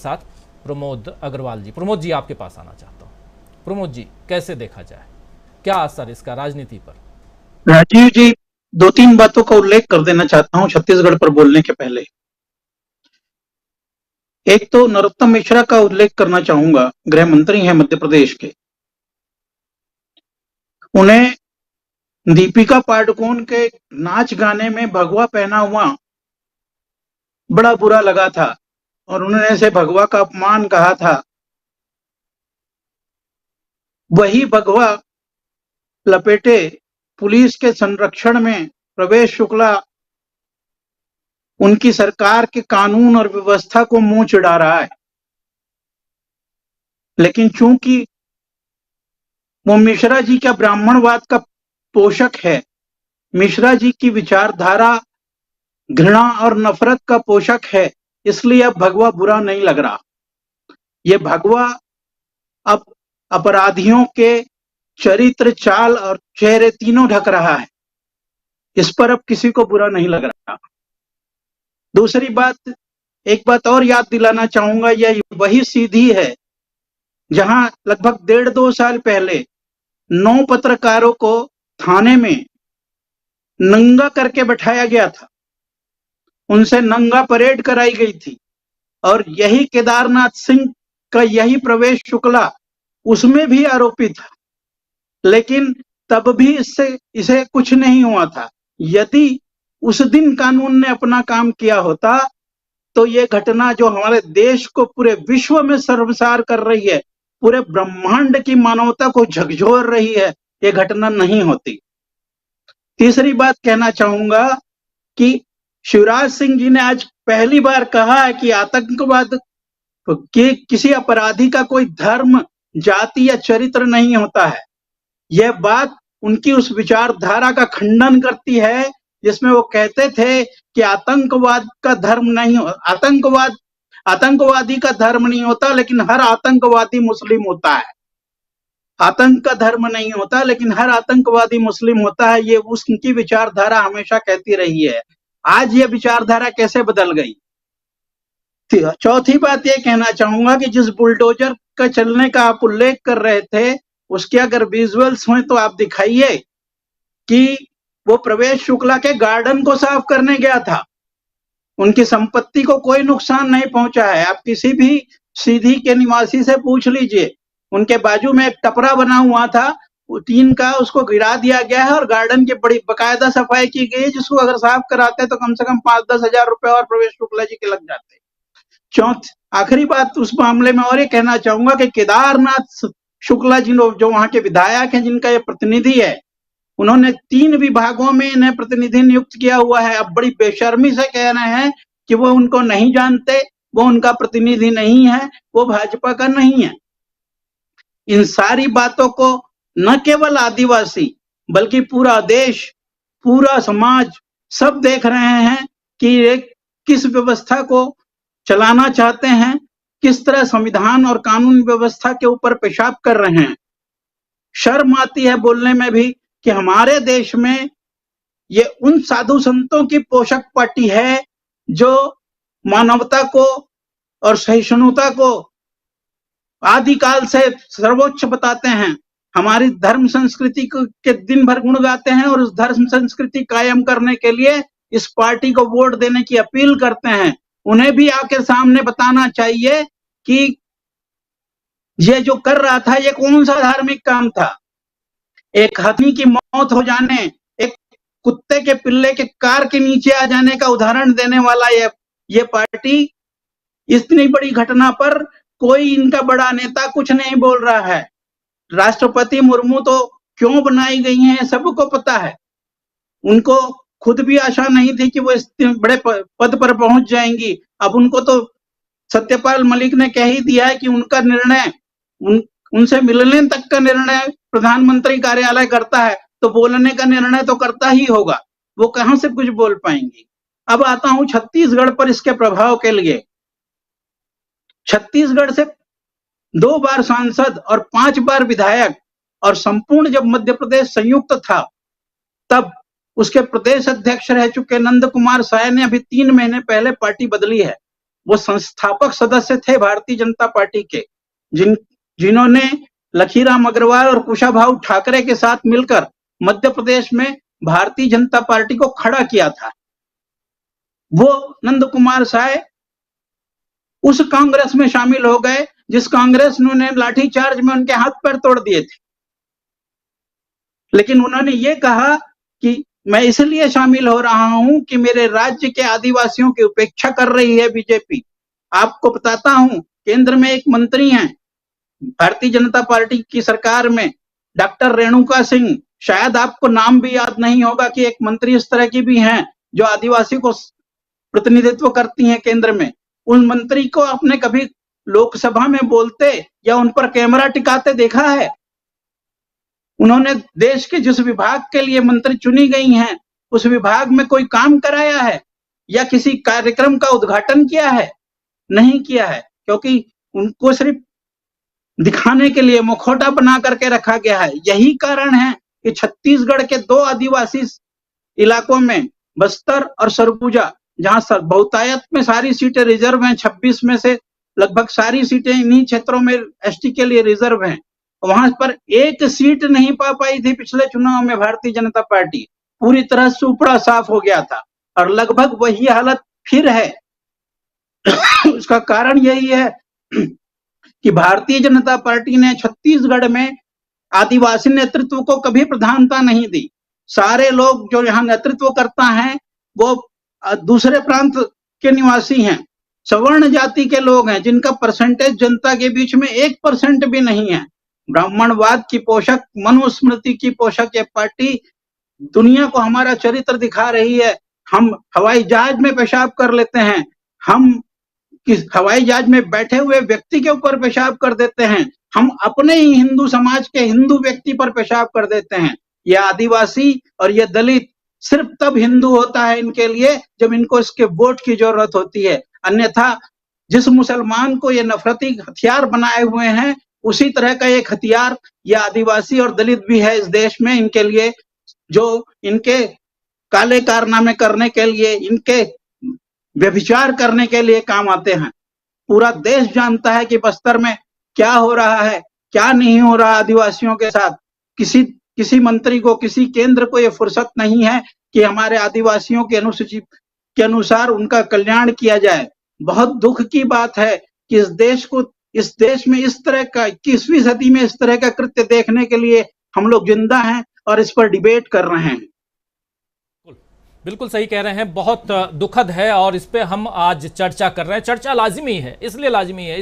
साथ प्रमोद अग्रवाल जी। प्रमोद जी, आपके पास आना चाहता हूँ। प्रमोद जी, कैसे देखा जाए, क्या असर इसका राजनीति पर? राजीव जी, दो तीन बातों का उल्लेख कर देना चाहता हूं छत्तीसगढ़ पर बोलने के पहले। एक तो नरोत्तम मिश्रा का उल्लेख करना चाहूंगा, गृह मंत्री हैं मध्य प्रदेश के। उन्हें दीपिका पादुकोण के नाच गाने में भगवा पहना हुआ बड़ा बुरा लगा था और उन्होंने इसे भगवा का अपमान कहा था। वही भगवा लपेटे पुलिस के संरक्षण में प्रवेश शुक्ला उनकी सरकार के कानून और व्यवस्था को मुंह चिढ़ा रहा है। लेकिन चूंकि वो मिश्रा जी का ब्राह्मणवाद का पोषक है, मिश्रा जी की विचारधारा घृणा और नफरत का पोषक है, इसलिए अब भगवा बुरा नहीं लग रहा। ये भगवा अब अपराधियों के चरित्र, चाल और चेहरे तीनों ढक रहा है। इस पर अब किसी को बुरा नहीं लग रहा। दूसरी बात, एक बात और याद दिलाना चाहूंगा, यह वही सीधी है जहां लगभग 1.5-2 साल पहले 9 पत्रकारों को थाने में नंगा करके बैठाया गया था, उनसे नंगा परेड कराई गई थी। और यही केदारनाथ सिंह का यही प्रवेश शुक्ला उसमें भी आरोपी था, लेकिन तब भी इसे कुछ नहीं हुआ था। यदि उस दिन कानून ने अपना काम किया होता तो ये घटना जो हमारे देश को पूरे विश्व में शर्मसार कर रही है, पूरे ब्रह्मांड की मानवता को झकझोर रही है, ये घटना नहीं होती। तीसरी बात कहना चाहूंगा कि शिवराज सिंह जी ने आज पहली बार कहा है कि आतंकवाद कि किसी अपराधी का कोई धर्म, जाति या चरित्र नहीं होता है। यह बात उनकी उस विचारधारा का खंडन करती है जिसमें वो कहते थे कि आतंकवाद का धर्म नहीं, आतंकवादी का धर्म नहीं होता, लेकिन हर आतंकवादी मुस्लिम होता है। आतंक का धर्म नहीं होता, लेकिन हर आतंकवादी मुस्लिम होता है, ये उनकी विचारधारा हमेशा कहती रही है। आज ये विचारधारा कैसे बदल गई? चौथी बात ये कहना चाहूंगा कि जिस बुलडोजर का चलने का आप उल्लेख कर रहे थे, उसके अगर विजुअल्स हों तो आप दिखाइए कि वो प्रवेश शुक्ला के गार्डन को साफ करने गया था। उनकी संपत्ति को कोई नुकसान नहीं पहुंचा है। आप किसी भी सीधी के निवासी से पूछ लीजिए, उनके बाजू में एक टपरा बना हुआ था, टीन का, उसको गिरा दिया गया है और गार्डन की बड़ी बकायदा सफाई की गई है, जिसको अगर साफ कराते तो कम से कम 5-10 हजार रुपए और प्रवेश शुक्ला जी के लग जाते। आखिरी बात उस मामले में और ये कहना चाहूंगा कि केदारनाथ शुक्ला जी जो वहां के विधायक हैं, जिनका ये प्रतिनिधि है, उन्होंने 3 विभागों में इन्हें प्रतिनिधि नियुक्त किया हुआ है। अब बड़ी बेशर्मी से कह रहे हैं कि वो उनको नहीं जानते, वो उनका प्रतिनिधि नहीं है, वो भाजपा का नहीं है। इन सारी बातों को न केवल आदिवासी बल्कि पूरा देश, पूरा समाज सब देख रहे हैं कि एक किस व्यवस्था को चलाना चाहते हैं, किस तरह संविधान और कानून व्यवस्था के ऊपर पेशाब कर रहे हैं। शर्म आती है बोलने में भी कि हमारे देश में ये उन साधु संतों की पोषक पार्टी है जो मानवता को और सहिष्णुता को आदिकाल से सर्वोच्च बताते हैं, हमारी धर्म संस्कृति के दिन भर गुण गाते हैं और उस धर्म संस्कृति कायम करने के लिए इस पार्टी को वोट देने की अपील करते हैं। उन्हें भी आके सामने बताना चाहिए कि ये जो कर रहा था ये कौन सा धार्मिक काम था। एक हाथी की मौत हो जाने, एक कुत्ते के पिल्ले के कार के नीचे आ जाने का उदाहरण देने वाला ये पार्टी, इतनी बड़ी घटना पर कोई इनका बड़ा नेता कुछ नहीं बोल रहा है। राष्ट्रपति मुर्मू तो क्यों बनाई गई हैं सबको पता है। उनको खुद भी आशा नहीं थी कि वो इस बड़े पद पर पहुंच जाएंगी। अब उनको तो सत्यपाल मलिक ने कह ही दिया है कि उनका निर्णय, उनसे मिलने तक का निर्णय प्रधानमंत्री कार्यालय करता है, तो बोलने का निर्णय तो करता ही होगा। वो कहां से कुछ बोल पाएंगी। अब आता हूं छत्तीसगढ़ पर इसके प्रभाव के लिए। छत्तीसगढ़ से 2 बार सांसद और 5 बार विधायक और संपूर्ण जब मध्य प्रदेश संयुक्त था, तब उसके प्रदेश अध्यक्ष रह चुके नंद कुमार साय ने अभी 3 महीने पहले पार्टी बदली है। वो संस्थापक सदस्य थे भारतीय जनता पार्टी के, जिन्होंने लखीराम अग्रवाल और कुशाभाऊ ठाकरे के साथ मिलकर मध्य प्रदेश में भारतीय जनता पार्टी को खड़ा किया था। वो नंद कुमार साय उस कांग्रेस में शामिल हो गए जिस कांग्रेस ने लाठीचार्ज में उनके हाथ पैर तोड़ दिए थे। लेकिन उन्होंने ये कहा कि मैं इसलिए शामिल हो रहा हूं कि मेरे राज्य के आदिवासियों की उपेक्षा कर रही है बीजेपी। आपको बताता हूं, केंद्र में एक मंत्री हैं भारतीय जनता पार्टी की सरकार में, डॉक्टर रेणुका सिंह। शायद आपको नाम भी याद नहीं होगा कि एक मंत्री इस तरह की भी हैं जो आदिवासी को प्रतिनिधित्व करती हैं केंद्र में। उन मंत्री को आपने कभी लोकसभा में बोलते या उन पर कैमरा टिकाते देखा है? उन्होंने देश के जिस विभाग के लिए मंत्री चुनी गई हैं उस विभाग में कोई काम कराया है या किसी कार्यक्रम का उद्घाटन किया है? नहीं किया है, क्योंकि उनको सिर्फ दिखाने के लिए मुखौटा बना करके रखा गया है। यही कारण है कि छत्तीसगढ़ के 2 आदिवासी इलाकों में, बस्तर और सरगुजा, जहां बहुतायत में सारी सीटें रिजर्व हैं, 26 में से लगभग सारी सीटें इन्हीं क्षेत्रों में एसटी के लिए रिजर्व हैं। वहां पर एक सीट नहीं पा पाई थी पिछले चुनाव में भारतीय जनता पार्टी। पूरी तरह सुपड़ा साफ हो गया था और लगभग वही हालत फिर है। उसका कारण यही है कि भारतीय जनता पार्टी ने छत्तीसगढ़ में आदिवासी नेतृत्व को कभी प्रधानता नहीं दी। सारे लोग जो यहाँ नेतृत्व करता है वो दूसरे प्रांत के निवासी हैं, सवर्ण जाति के लोग हैं, जिनका परसेंटेज जनता के बीच में 1% भी नहीं है। ब्राह्मणवाद की पोषक, मनुस्मृति की पोषक ये पार्टी दुनिया को हमारा चरित्र दिखा रही है। हम हवाई जहाज में पेशाब कर लेते हैं, हम किस हवाई जहाज में बैठे हुए व्यक्ति के ऊपर पेशाब कर देते हैं, हम अपने ही हिंदू समाज के हिंदू व्यक्ति पर पेशाब कर देते हैं। ये आदिवासी और ये दलित सिर्फ तब हिंदू होता है इनके लिए जब इनको इसके वोट की जरूरत होती है। अन्यथा जिस मुसलमान को ये नफरती हथियार बनाए हुए हैं उसी तरह का एक हथियार ये आदिवासी और दलित भी है इस देश में, इनके लिए, जो इनके काले कारनामे करने के लिए, इनके व्यभिचार करने के लिए काम आते हैं। पूरा देश जानता है कि बस्तर में क्या हो रहा है, क्या नहीं हो रहा आदिवासियों के साथ। किसी मंत्री को, किसी केंद्र को ये फुर्सत नहीं है कि हमारे आदिवासियों के अनुसूची के अनुसार उनका कल्याण किया जाए। बहुत दुख की बात है कि इस देश में इस तरह का 21वीं सदी में इस तरह का कृत्य देखने के लिए हम लोग जिंदा हैं और इस पर डिबेट कर रहे हैं। बिल्कुल सही कह रहे हैं, बहुत दुखद है और इस पे हम आज चर्चा कर रहे हैं। चर्चा लाजिमी है, इसलिए लाजिमी है